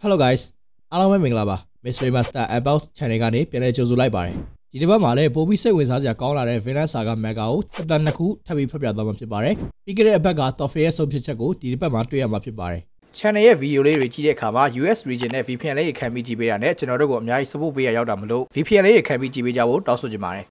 Hello guys အားလုံးပဲမင်္ဂလာပါ Mystery Master About Channel ကနေပြန်လည်ကြိုဆိုလိုက်ပါတယ်ဒီတစ်ပတ်မှာလည်းပိုပြီးစိတ်ဝင်စားစရာကောင်းလာတဲ့ Vinland Saga Manga ကို chapter 2ခုထပ်ပြီးဖတ်ပြသွားမှာဖြစ်ပါတယ်ပြီးခဲ့တဲ့အပတ်က Toffee ရဲ့ဆုံးဖြတ်ချက်ကိုဒီတစ်ပတ်မှာတွေ့ရမှာဖြစ်ပါတယ် Channel ရဲ့ video လေးတွေကြည့်တဲ့အခါမှာ US region နဲ့ VPN လေးခံပြီးကြည့်ပေးတာနဲ့ကျွန်တော်တို့ကိုအများကြီး support ပေးရရောက်တာမလို့ VPN လေးခံပြီးကြည့်ပေးကြဖို့တောင်းဆိုချင်ပါတယ်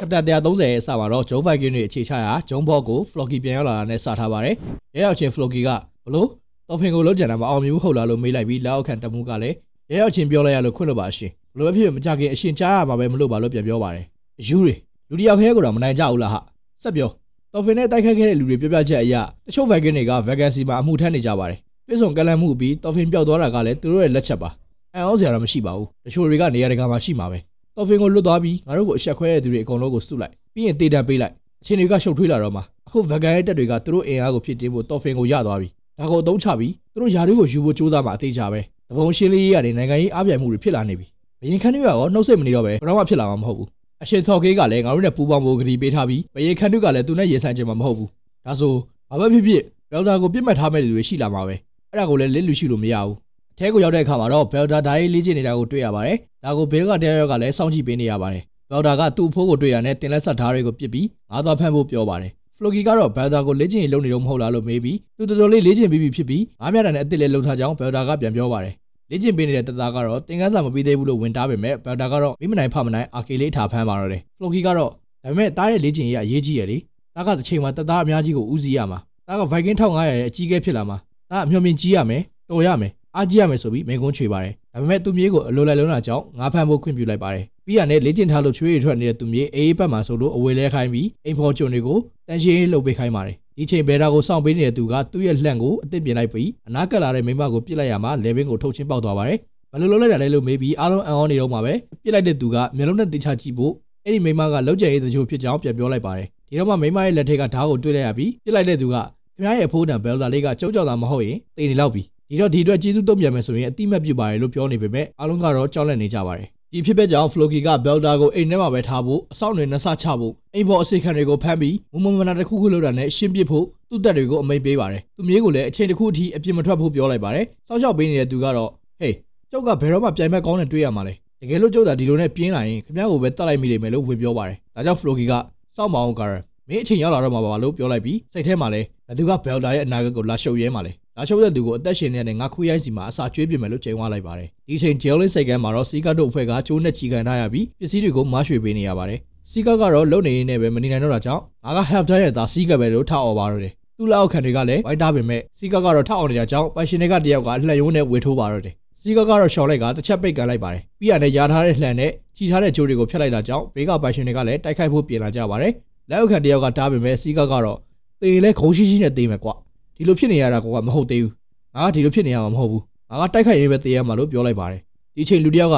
Chapter 130ရဲ့အစမှာတော့ဂျုံဖိုင်ကင်းတွေအခြေချရာဂျုံဘော့ကို Floki ပြန်ရောက်လာတာနဲ့စထားပါတယ်။ရဲရောက်ချင်း Floki ကဘလို့တော်ဖင်ကိုလုံးကြံတာမအောင်မြင်ဘူးဟုတ်လားလို့မေးလိုက်ပြီးလက်အောက်ခံတမှုကလည်းရဲရောက်ချင်းပြောလိုက်ရလို့ခွင့်လို့ပါရှင်။ဘလို့ပဲဖြစ်ဖြစ်မကြခင်အရှင်ကြားရမှာပဲမလို့ပါလို့ပြန်ပြောပါတယ်။အယူတွေလူတယောက်ခဲကိုတော့မနိုင်ကြဘူးလားဟာ။ဆက်ပြောတော်ဖင်နဲ့တိုက်ခိုက်ခဲ့တဲ့လူတွေပြောပြချက်အရတချို့ Viking တွေက vacancy မှာအမှုထမ်းနေကြပါတယ်။ပြည်စုံကလန်မှုပြီးတော်ဖင်ပျောက်သွားတာကလည်းသူတို့ရဲ့လက်ချက်ပါ။အံ့ဩစရာတော့မရှိပါဘူး။တချို့တွေကနေရာတကာမှာရှိမှာပဲ။တော်ဖင်ကိုလွတ်သွားပြီးငါတို့ကိုအဆက်ခွဲတဲ့သူတွေအကုန်လုံးကိုစုလိုက်ပြီးရင်တေးတံပေးလိုက်အချင်းတွေကရှုပ်ထွေးလာတော့မှအခု Vagan ရဲ့တက်တွေကသူတို့အင်အားကိုဖြစ်တင်းဖို့တော်ဖင်ကိုရသွားပြီဒါကိုအသုံးချပြီးသူတို့ယာတွေကိုယူဖို့စူးစမ်းမှအသေးချပဲတပုံရှင်းလေးရတဲ့နိုင်ငံရေးအားပြိုင်မှုတွေဖြစ်လာနေပြီဘရင်ခန်းတွေကရောနှုတ်ဆက်မနေတော့ပဲဘယ်တော့မှဖြစ်လာမှာမဟုတ်ဘူးအရှင်သော်ကေးကလည်းငါတို့နဲ့ပူးပေါင်းဖို့ကတိပေးထားပြီးဘရင်ခန်းတွေကလည်းသူနဲ့ရေဆိုင်ချင်မှာမဟုတ်ဘူးဒါဆိုဘာပဲဖြစ်ဖြစ်ဘယ်လ်ဒါကိုပြစ်မှတ်ထားမဲ့လူတွေရှိလာမှာပဲအဲ့ဒါကိုလည်းလစ်လူရှိလို့မရဘူးအထဲကိုရောက်တဲ့အခါမှာတော့ဘယ်လ်ဒါဓာတ်ရေးလေ့ကျင့်နေတာကိုတွေ့ရပါတယ်ဒါကိုဘေးကတရားရောက်ကလည်းစောင့်ကြည့်ပေးနေရပါတယ်ဘယ်လ်ဒါကသူ့ဖိုးကိုတွေ့ရတဲ့တင်လက်ဆက်ဓာတ်တွေကိုပြစ်ပြီးငါးသွားဖမ်းဖို့ပြောပါတယ်ဖလိုကီကတော့ဘယ်လ်ဒါကိုလေ့ကျင့်ရေးလုပ်နေတော့မဟုတ်လားလို့မေးပြီးသူတော်တော်လေးလေ့ကျင့်ပြီးဖြစ်ပြီးငါးမြတ်တန်နဲ့အစ်စ်လေးလှုပ်ထားကြောင်းဘယ်လ်ဒါကပြန်ပြောပါတယ်လေ့ကျင့်ပေးနေတဲ့တသားကတော့သင်ခန်းစာမပြီးသေးဘူးလို့ဝင်တားပေမဲ့ဘယ်လ်ဒါကတော့မိမနိုင်ဖမနိုင်အာကေလေးထားဖမ်းပါတော့တယ်ဖလိုကီကတော့ဒါပေမဲ့တားရဲ့လေ့ကျင့်ရေးအရေးကြီးရလေတားကတစ်ချိန်မှာတသားအများကြီးကိုဦးစီးရမှာတားက Viking 1500ရဲ့အကြီးအကဲဖြစ်လာမှာတားအမျှော်မြင်ကြီးရမယ်တော်ရမယ်အားကြီးရမယ်ဆိုပြီးမိန်ကုန်းချွေပါတယ်ဒါပေမဲ့သူမြေးကိုအလိုလိုက်လုံးတာကြောင့်ငါးဖမ်းဖို့ခွင့်ပြုလိုက်ပါတယ်ပြီးရနဲ့လေ့ကျင့်ထားလို့ချွေးရထွက်နေတဲ့သူမြေးအေးပတ်မှာဆိုလို့အဝေလဲခိုင်းပြီးအိမ်ဖော်ကျွန်တွေကိုတန်ရှင်းလှုပ်ပေးခိုင်းပါတယ်ဒီချိန်ဘယ်တာကိုစောင့်ပေးနေတဲ့သူကသူ့ရဲ့လှန့်ကိုအသစ်ပြင်လိုက်ပြီးအနားကပ်လာတဲ့မိမကိုပြစ်လိုက်ရမှာလေဘင်းကိုထုတ်ချင်းပေါက်သွားပါတယ်ဘယ်လိုလုပ်လိုက်တာလဲလို့မေးပြီးအားလုံးအံ့ဩနေတော့မှာပဲပြစ်လိုက်တဲ့သူကမျက်လုံးနဲ့တေချာကြည့်ဖို့အဲ့ဒီမိမကလောက်ကျန်ရေးတချို့ဖြစ်ကြောင်းပြန်ပြောလိုက်ပါတယ်ဒီတော့မှမိမရဲ့လက်ထက်ကဓာတ်ကိုတွေ့လိုက်ရပြီးပြစ်လိုက်တဲ့သူကခင်ဗျားရဲ့အဖိုးတန်ဘယ်လ်ဒါလေးကကြောက်ကြောက်တာမဟုတ်ရင်တေနေလောက်ပြီဒီတော့ဒီအတွက်ကျေးဇူးတုံ့ပြန်မယ်ဆိုရင်အတိမတ်ပြုပါတယ်လို့ပြောနေပေမဲ့အားလုံးကတော့ကြောက်လန့်နေကြပါတယ်ဒီဖြစ်တဲ့ကြောင့်ဖလိုကီကဘယ်လ်ဒါကိုအိမ်ထဲမှာပဲထားဖို့အဆောင်တွေနှဆချဖို့အိမ်ပေါ်အစိခံတွေကိုဖမ်းပြီးမမနာတစ်ခုခုလုပ်တာနဲ့ရှင်းပစ်ဖို့သူ့တက်တွေကိုအမိန့်ပေးပါတယ်သူမြေးကိုလည်းအချိန်တစ်ခုအထိအပြစ်မထွက်ဖို့ပြောလိုက်ပါတယ်စောက်ရှောက်ပေးနေတဲ့သူကတော့ဟေးကျုပ်ကဘယ်တော့မှပြိုင်ဘက်ကောင်းနဲ့တွေ့ရမှာလဲတကယ်လို့ကျုပ်ကဒီလိုနဲ့ပြင်းလာရင်ခင်ဗျားကိုပဲတတ်လိုက်မိလိမ့်မယ်လို့ဝင်ပြောပါတယ်ဒါကြောင့်ဖလိုကီကစောင့်မအောင်ကာရမင်းအချိန်ရောက်လာတော့မှာပါလို့ပြောလိုက်ပြီးစိတ်ထဲမှာလည်းဘသူကဘယ်လ်ဒါရဲ့အနာဂတ်ကိုလာရှုပ်ရဲမှာလဲလာရှုပ်တဲ့သူကိုအသက်ရှင်နေတဲ့ငါခွေးရိုင်းစီမှာအစာကျွေးပြင်မယ်လို့ချိန်ဝါလိုက်ပါတယ်ဒီချိန်ဂျယ်လင်းစိတ်ကမ်းမှာတော့စီကာတို့အဖွဲ့ကကျိုးနဲ့ချီကန်ထားရပြီးပစ္စည်းတွေကိုမရွှေပေးနေရပါတယ်စီကာကတော့လုံနေရင်းနဲ့ပဲမနေနိုင်တော့တာကြောင့်ငါက half time ရဲ့သားစီကာပဲလို့ထောက်အော်ပါတော့တယ်သူ့လက်အောက်ခံတွေကလည်းဝိုင်းတားပေမဲ့စီကာကတော့ထောက်အောင်နေတာကြောင့်ပိုင်ရှင်တွေကတယောက်ကလှန်ယိုးနဲ့ဝေထိုးပါတော့တယ်စီကာကတော့ရှော်လိုက်ကတစ်ချက်ပိတ်ကန်လိုက်ပါတယ်ပြီးရနဲ့ယာထားတဲ့လှန်နဲ့ချီထားတဲ့ကြိုးတွေကိုဖျက်လိုက်တာကြောင့်ဘေးကပိုင်ရှင်တွေကလည်းတိုက်ခိုက်ဖို့ပြင်လာကြပါတယ်လက်အောက်ခံတယောက်ကတားပေမဲ့စီကာကတော့တေလဲခုံရှိရှိနဲ့တေးမယ်ကွာဒီလိုဖြစ်နေရတာကမဟုတ်သေးဘူးငါကဒီလိုဖြစ်နေရမှာမဟုတ်ဘူးငါကတိုက်ခိုက်ရေးပဲတေးရမှာလို့ပြောလိုက်ပါတယ်ဒီချိန်လူတယောက်က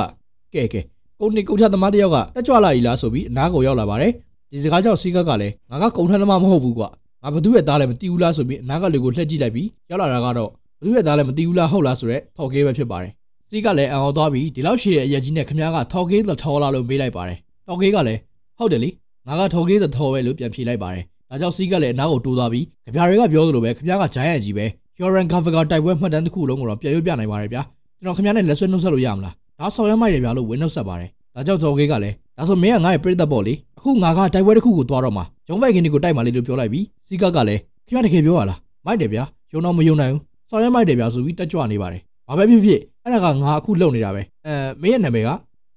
ကဲကုန်းနေကုန်းချသမားတယောက်ကတက်ကြွလာပြီလားဆိုပြီးအနားကိုရောက်လာပါတယ်ဒီစကားကြောင့်စီကကလည်းငါကကုန်းထမ်းသမားမဟုတ်ဘူးကွာငါဘသူရဲ့သားလည်းမတီးဘူးလားဆိုပြီးအနားကလူကိုလှည့်ကြည့်လိုက်ပြီးရောက်လာတာကတော့ဘသူရဲ့သားလည်းမတီးဘူးလားဟုတ်လားဆိုတော့ထော်ကေးပဲဖြစ်ပါတယ်စီကလည်းအံ့ဩသွားပြီးဒီလောက်ရှည်တဲ့အရက်ကြီးနဲ့ခမားကထော်ကေးသထော်လာလို့မေးလိုက်ပါတယ်ထော်ကေးကလည်းဟုတ်တယ်လေငါကထော်ကေးသထော်ပဲလို့ပြန်ဖြေလိုက်ပါတယ်ဒါကြောင့်စီကလည်းအနားကိုတိုးသွားပြီးကြပြတွေကပြောသလိုပဲခမားကဂျိုင်းရန်ကြီးပဲYoran Gavaga တိုက်ပွဲမှတ်တမ်းတစ်ခုလုံးကိုတော့ပြန်ရွေးပြနိုင်ပါတယ်ဗျာကျွန်တော်ခင်ဗျားနဲ့လက်ဆွဲနှုတ်ဆက်လို့ရမလားဒါဆောင်ရမ်းမိုက်တယ်ဗျာလို့ဝင်နှုတ်ဆက်ပါတယ်ဒါကြောင့်ဇော်ကေးကလည်းဒါဆိုမင်းကငါ့ရဲ့ပြိတ္တပေါ့လေအခုငါကတိုက်ပွဲတစ်ခုကိုသွားတော့မှာဂျုံဖိုင်ကင်းတွေကိုတိုက်မှာလေလို့ပြောလိုက်ပြီးစီကကလည်းခင်ဗျားတကယ်ပြောရလားမိုက်တယ်ဗျာယုံတော့မယုံနိုင်ဘူးဆောင်ရမ်းမိုက်တယ်ဗျာဆိုပြီးတက်ကြွနေပါတယ်ဘာပဲဖြစ်ဖြစ်အဲ့ဒါကငါအခုလုပ်နေတာပဲမင်းရဲ့နာမည်က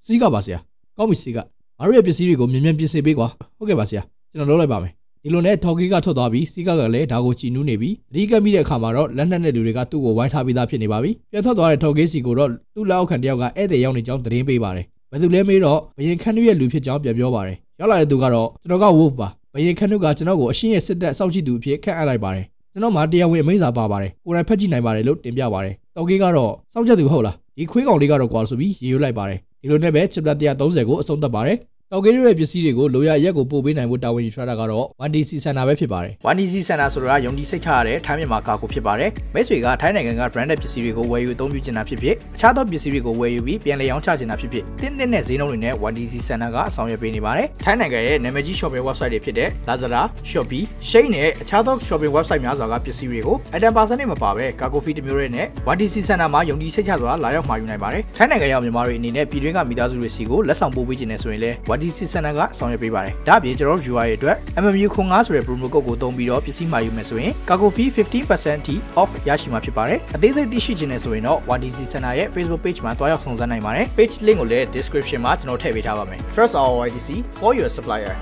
စီကပါဆရာကောင်းပြီစီကငါတို့ရဲ့ပစ္စည်းတွေကိုမြင်မြန်ပြင်ဆင်ပေးကွာဟုတ်ကဲ့ပါဆရာကျွန်တော်လုပ်လိုက်ပါမယ်ဒီလိုနဲ့ထော်ကီကထွက်သွားပြီးစီကကလည်းဒါကိုကြည်နူးနေပြီးအဓိကမိတဲ့အခါမှာတော့လက်နက်နဲ့လူတွေကသူ့ကိုဝိုင်းထားပြီးသားဖြစ်နေပါပြီပြန်ထွက်သွားတဲ့ထော်ကီစီကိုတော့သူ့လက်အောက်ခံတယောက်ကဧည့်သည်ရောက်နေကြောင်းသတင်းပေးပါတယ်ဘယ်သူလဲမေးတော့ဘရင်ခန်းနုရဲ့လူဖြစ်ကြောင်းပြန်ပြောပါတယ်ရောက်လာတဲ့သူကတော့ကျွန်တော်က Wolf ပါဘရင်ခန်းနုကကျွန်တော်ကိုအရှင်းရဲ့စစ်တပ်စောင့်ကြည့်သူအဖြစ်ခန့်အပ်လိုက်ပါတယ်ကျွန်တော်မှတရားဝင်အမိန့်စာပါပါတယ်ကိုယ်တိုင်ဖတ်ကြည့်နိုင်ပါတယ်လို့တင်ပြပါတယ်ထော်ကီကတော့စောင့်ကြည့်သူဟုတ်လားဒီခွေးကောင်လေးကတော့ကွာဆိုပြီးရေရွတ်လိုက်ပါတယ်ဒီလိုနဲ့ပဲ chapter 130ကိုအဆုံးသတ်ပါတယ် တောက်ကေးရဲ့ပစ္စည်းတွေကိုလိုရရက်ကိုပို့ပေးနိုင်ဖို့တာဝန်ယူထားတာကတော့ 1DC Center ပဲဖြစ်ပါတယ် 1DC Center ဆိုတာယုံကြည်စိတ်ချရတဲ့ထိုင်းမြန်မာကာကိုဖြစ်ပါတယ်မိတ်ဆွေကထိုင်းနိုင်ငံက branded ပစ္စည်းတွေကိုဝယ်ယူအသုံးပြုချင်တာဖြစ်ဖြစ်အခြားသောပစ္စည်းတွေကိုဝယ်ယူပြီးပြန်လည်ရောင်းချချင်တာဖြစ်ဖြစ်တင်းတင်းနဲ့ဈေးနှုန်းတွေနဲ့ 1DC Center ကဆောင်ရွက်ပေးနေပါတယ်ထိုင်းနိုင်ငံရဲ့နာမည်ကြီး shopping website တွေဖြစ်တဲ့ Lazada, Shopee, Shein နဲ့အခြားသော shopping website များစွာကပစ္စည်းတွေကို item percentage မပါဘဲ cargo fee တစ်မျိုးနဲ့ 1DC Center မှာယုံကြည်စိတ်ချစွာလာရောက်မှာယူနိုင်ပါတယ်ထိုင်းနိုင်ငံရောက်မြန်မာတွေအနေနဲ့ပြည်တွင်းကမိသားစုတွေစီကိုလက်ဆောင်ပို့ပေးခြင်းနဲ့ဆိုရင်လည်း 1DC Center ကဆောင်ရွက်ပေးပါတယ်ဒါ့အပြင်ကျွန်တော် viewer တွေအတွက် MMU ခွန်9ဆိုတဲ့ promo code ကိုသုံးပြီးတော့ပစ္စည်းမှာယူမယ်ဆိုရင် cargo fee 15% ထိ off ရရှိမှာဖြစ်ပါတယ်အသေးစိတ်သိရှိခြင်းနဲ့ဆိုရင်တော့ 1DC Center ရဲ့ Facebook page မှာတွားရောက်စုံစမ်းနိုင်ပါတယ် page link ကိုလည်း description မှာကျွန်တော်ထည့်ပေးထားပါမယ် Trust our YDC for your supplier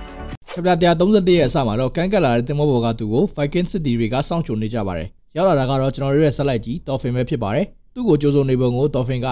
ချပ်တာ131ရဲ့အစမှာတော့ကန့်ကက်လာတဲ့တင်မောဘော်ကသူကို Viking City တွေကစောင့်ကြိုနေကြပါတယ်ရောက်လာတာကတော့ကျွန်တော်တို့ရဲ့ satellite ကြီး Dolphin ပဲဖြစ်ပါတယ်သူ့ကိုကြိုးစုံနေပုံကို Dolphin က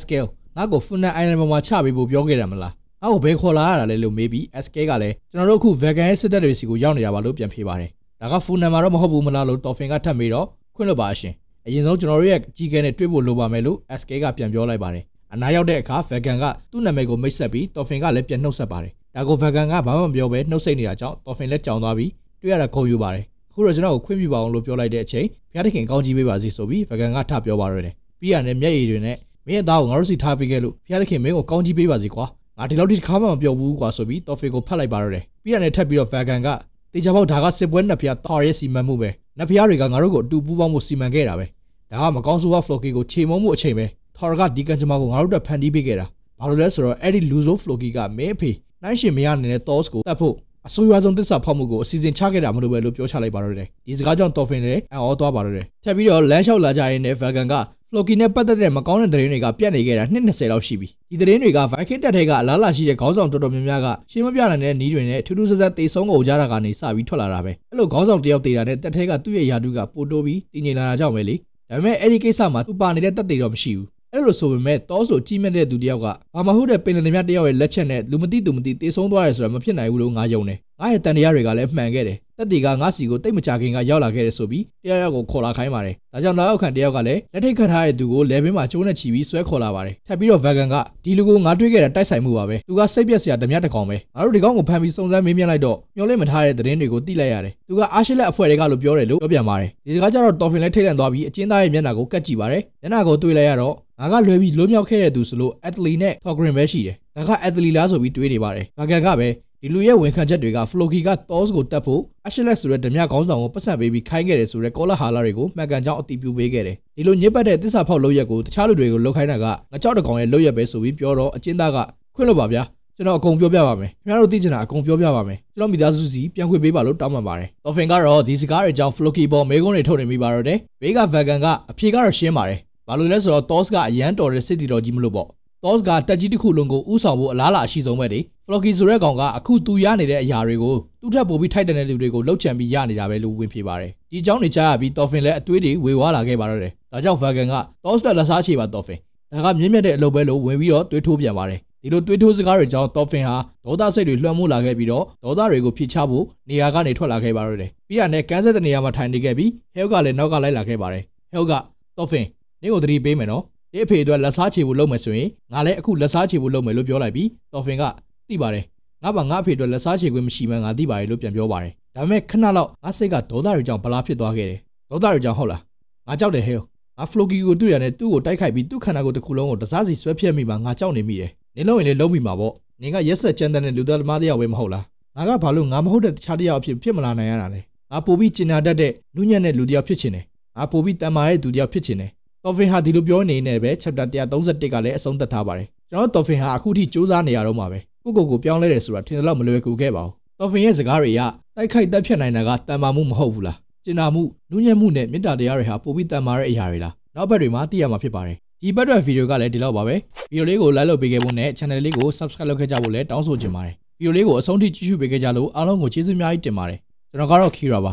SK ငါ့ကို Funan Island ပေါ်မှာချပေးဖို့ပြောခဲ့တယ်မလားငါ့ကိုဘယ်ခေါ်လာရတာလဲလို့မေးပြီး SK ကလည်းကျွန်တော်တို့အခု Vegan ရဲ့စစ်တပ်တွေစီကိုရောက်နေတာပါလို့ပြန်ဖြေပါတယ်ဒါက Funan မှာတော့မဟုတ်ဘူးမလားလို့ Dolphin ကထပ်မေးတော့ခွင့်လွှတ်ပါအရှင်အရင်ဆုံးကျွန်တော်တို့ရဲ့ကြီးကဲနဲ့တွေ့ဖို့လိုပါမယ်လို့ SK ကပြန်ပြောလိုက်ပါတယ်အနားရောက်တဲ့အခါ Vegan ကသူ့နာမည်ကိုမိတ်ဆက်ပြီး Dolphin ကလည်းပြန်နှုတ်ဆက်ပါတယ်ဒါကို Vegan ကဘာမှမပြောဘဲနှုတ်ဆက်နေတာကြောင့် Dolphin လည်းကြောင်သွားပြီးတွေ့ရတာခုံယူပါတယ်အခုတော့ကျွန်တော်ကိုခွင့်ပြုပါအောင်လို့ပြောလိုက်တဲ့အချိန်ဘုရားသခင်ကောင်းကြီးပေးပါစေဆိုပြီး Vegan ကထပြောပါရတယ်ပြီးရတယ်မျက်ရည်တွေနဲ့မင်းအသားကိုငါတို့စီထားပေးခဲ့လို့ဘုရားသခင်မင်းကိုကောင်းကြီးပေးပါစေကွာငါဒီလောက်ထိတစ်ခါမှမပြောဘူးကွာဆိုပြီး Dolphin ကိုဖတ်လိုက်ပါရတယ်ပြီးရတယ်ထပ်ပြီးတော့ Vegan ကတေချာပေါက်ဒါကစစ်ပွဲနှစ်ဖျားတာရဲ့စီမံမှုပဲနှစ်ဖျားတွေကငါတို့ကိုအတူပူးပေါင်းမှုစီမံခဲ့တာပဲဒါကမကောင်းဆိုးက Floki ကိုခြေမုံမှုအချိန်ပဲထော်ရကဒီကန်ချမာကိုငါတို့တက်ဖန်တီးပေးခဲ့တာဘာလို့လဲဆိုတော့အဲ့ဒီလူဆို Floki ကမင်းအဖေနိုင်ရှင်မရနေတဲ့ Toss ကိုတတ်ဖို့အဆိုးရွားဆုံးသစ္စာဖောက်မှုကိုအစီအစဉ်ချခဲ့တာမလို့ပဲလို့ပြောချလိုက်ပါတော့တယ်ဒီစကားကြောင့် Dolphin လည်းအံ့ဩသွားပါတော့တယ်ထပ်ပြီးတော့လမ်းလျှောက်လာကြရင်လည်း Vegan က Floki နဲ့ပတ်သက်တဲ့မကောင်းတဲ့သတင်းတွေကပြတ်နေခဲ့တာနှစ်20လောက်ရှိပြီဒီသတင်းတွေက Viking တက်ထဲကအလားလာရှိတဲ့ခေါင်းဆောင်တော်တော်များများကရှင်းမပြနိုင်တဲ့နီးတွေနဲ့ထူးထူးဆန်းဆန်းတေဆုံးကုန်ကြတာကနေစပြီးထွက်လာတာပဲအဲ့လိုခေါင်းဆောင်တယောက်တေတာနဲ့တက်ထဲကသူ့ရဲ့ယာတုကပိုတိုးပြီးတည်ငြိမ်လာတာကြောင့်ပဲလေဒါပေမဲ့အဲ့ဒီကိစ္စမှာသူပါနေတဲ့တက်တေတော့မရှိဘူးအဲ့လိုဆိုပေမဲ့တောဆိုကြီးမြတ်တဲ့သူတယောက်ကဘာမှဟုတ်တဲ့ပင်လယ်မြတ်တယောက်ရဲ့လက်ချက်နဲ့လူမသိသူမသိတေဆုံးသွားတယ်ဆိုတာမဖြစ်နိုင်ဘူးလို့ငါယုံတယ်ငါရဲ့တန်တရားတွေကလည်းမှန်ခဲ့တယ်တက်တီကငါစီကိုတိတ်မကြခင်ကရောက်လာခဲ့တယ်ဆိုပြီးတယောက်ကိုခေါ်လာခိုင်းပါတယ်ဒါကြောင့်နောက်ရောက်ခံတယောက်ကလည်းလက်ထိတ်ခတ်ထားတဲ့သူကိုလဲဘင်းမှာကျိုးနဲ့ချီပြီးဆွဲခေါ်လာပါတယ်ထပ်ပြီးတော့ Vegan ကဒီလူကိုငါတွေ့ခဲ့တာတိုက်ဆိုင်မှုပါပဲသူကစိတ်ပြက်စရာဓမြတစ်ကောင်ပဲငါတို့ဒီကောင်ကိုဖမ်းပြီးစုံစမ်းမေးမြန်းလိုက်တော့မျောလိုက်မထားတဲ့သတင်းတွေကိုသိလိုက်ရတယ်သူကအားရှိလက်အဖွဲ့တွေကလို့ပြောတယ်လို့ပြောပြန်ပါတယ်ဒီစကားကျတော့ Dolphin လည်းထိတ်လန့်သွားပြီးအကျဉ်းသားရဲ့မျက်နှာကိုကတ်ကြည့်ပါတယ်မျက်နှာကိုတွေ့လိုက်ရတော့ငါကလွယ်ပြီးလွတ်မြောက်ခဲ့တဲ့သူဆိုလို့ Athlete နဲ့ Thorgrim ပဲရှိတယ်ဒါက Athlete လားဆိုပြီးတွေးနေပါတယ် Vegan ကပဲဒီလူရဲ့ဝန်ခံချက်တွေက Floki က Toss ကိုတက်ဖို့ Ashlet ဆိုတဲ့ဓမြခေါင်းဆောင်ကိုပတ်စံပေးပြီးခိုင်းခဲ့တယ်ဆိုတဲ့ကောလာဟာလာတွေကိုမှန်ကန်ကြောင်းအတည်ပြုပေးခဲ့တယ်ဒီလိုညစ်ပတ်တဲ့သစ္စာဖောက်လုပ်ရက်ကိုတခြားလူတွေကိုလှုပ်ခိုင်းတာကငါကြောက်တကောင်ရဲ့လုပ်ရက်ပဲဆိုပြီးပြောတော့အကျဉ်းသားကခွင့်လို့ပါဗျာကျွန်တော်အကုန်ပြောပြပါမယ်ခင်ဗျားတို့သိချင်တာအကုန်ပြောပြပါမယ်ကျွန်တော်မိသားစုစီပြန်ခွင့်ပေးပါလို့တောင်းပန်ပါတယ် Dolphin ကတော့ဒီစကားတွေကြောင့် Floki ပေါ်မေကုန်းတွေထုတ်နေမိပါတော့တယ်ဘေးက Vegan ကအဖြေကတော့ရှင်းပါတယ်ဘာလို့လဲဆိုတော့ Toss ကအရန်တော်တဲ့စစ်တီတော်ကြီးမလို့ပေါ့Toss ကတက်ကြီးတစ်ခုလုံးကိုဥဆောင်ဖို့အလားလာအရှိဆုံးပဲလေ Floki ဆိုတဲ့ကောင်ကအခုသူရနေတဲ့အရာတွေကိုသူ့ထက်ပိုပြီးထိုက်တဲ့လူတွေကိုလှုပ်ချန်ပြီးရနေတာပဲလို့ဝင်ဖြေပါတယ်ဒီအကြောင်းတွေကြားရပြီး Dolphin လည်းအတွေးတွေဝေဝါးလာခဲ့ပါတော့တယ်ဒါကြောင့် Vegan က Toss တက်လက်စားချေပါ Dolphin ဒါကမြင့်မြတ်တဲ့အလုပ်ပဲလို့ဝင်ပြီးတော့တွေးထိုးပြန်ပါတယ်ဒီလိုတွေးထိုးစကားတွေကြောင့် Dolphin ဟာဒေါသစိတ်တွေလွှမ်းမိုးလာခဲ့ပြီးတော့ဒေါသတွေကိုဖြေချဖို့နေရာကနေထွက်လာခဲ့ပါတော့တယ်ပြီးရနဲ့ကန်းဆက်တဲ့နေရာမှာထိုင်နေခဲ့ပြီး Hell ကလည်းနောက်ကလိုက်လာခဲ့ပါတယ် Hell က Dolphin နင့်ကိုသတိပေးမယ်နော်ဒီအဖေအတွက်လက်စားချေဖို့လုပ်မယ်ဆိုရင်ငါလည်းအခုလက်စားချေဖို့လုပ်မယ်လို့ပြောလိုက်ပြီး Dolphin ကသိပါတယ်ငါအဖေအတွက်လက်စားချေခွင့်မရှိမှန်းငါသိပါတယ်လို့ပြန်ပြောပါတယ်ဒါပေမဲ့ခဏလောက်ငါစိတ်ကဒေါသတွေကြောင့်ဗလာဖြစ်သွားခဲ့တယ်ဒေါသတွေကြောင့်ဟုတ်လားငါကြောက်တယ်ဟဲ့ငါ Floki ကိုတွေ့ရတယ်သူ့ကိုတိုက်ခိုက်ပြီးသူ့ခန္ဓာကိုယ်တစ်ခုလုံးကိုတစားစီဆွဲဖြတ်မိမှငါကြောက်နေမိတယ်နင်လုံးရင်လည်းလုံးမိမှာပေါ့နင်ကရက်ဆက်ကြမ်းတဲ့လူသားသမားတယောက်ပဲမဟုတ်လားငါကဘာလို့ငါမဟုတ်တဲ့တခြားတယောက်အဖြစ်မလာနိုင်ရတာလဲငါပိုပြီးကျင်နာတတ်တဲ့နုညံ့တဲ့လူတယောက်ဖြစ်ချင်တယ်ငါပိုပြီးတန်မာတဲ့သူတယောက်ဖြစ်ချင်တယ်Dolphin ဟာဒီလိုပြောနေနေပဲ chapter 131ကလည်းအဆုံးသတ်ထားပါတယ်ကျွန်တော် Dolphin ဟာအခုထိစူးစမ်းနေရတော့မှာပဲကိုပြောင်းလဲတယ်ဆိုတာထင်တယ်လို့မလွယ်ကူခဲ့ပါဘူး Dolphin ရဲ့စကားတွေကတိုက်ခိုက်တက်ဖြတ်နိုင်တာကတန်မာမှုမဟုတ်ဘူးလားကျင်နာမှုနူးညံ့မှုနဲ့မေတ္တာတရားတွေဟာပိုပြီးတန်မာတဲ့အရာတွေလားနောက်ဘက်တွေမှာသိရမှာဖြစ်ပါတယ်ဒီဘက်တွေဗီဒီယိုကလည်းဒီလောက်ပါပဲဗီဒီယိုလေးကို like လုပ်ပေးခဲ့ဖို့နဲ့ channel လေးကို subscribe လုပ်ခဲ့ကြဖို့လည်းတောင်းဆိုချင်ပါတယ်ဗီဒီယိုလေးကိုအဆုံးထိကြည့်ရှုပေးခဲ့ကြလို့အားလုံးကိုကျေးဇူးအများကြီးတင်ပါတယ်ကျွန်တော်ကတော့ Kira ပါ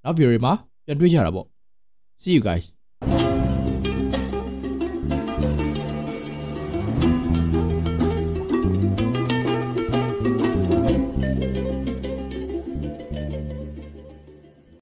နောက်ဗီဒီယိုတွေမှာပြန်တွေ့ကြတာပေါ့ See you guys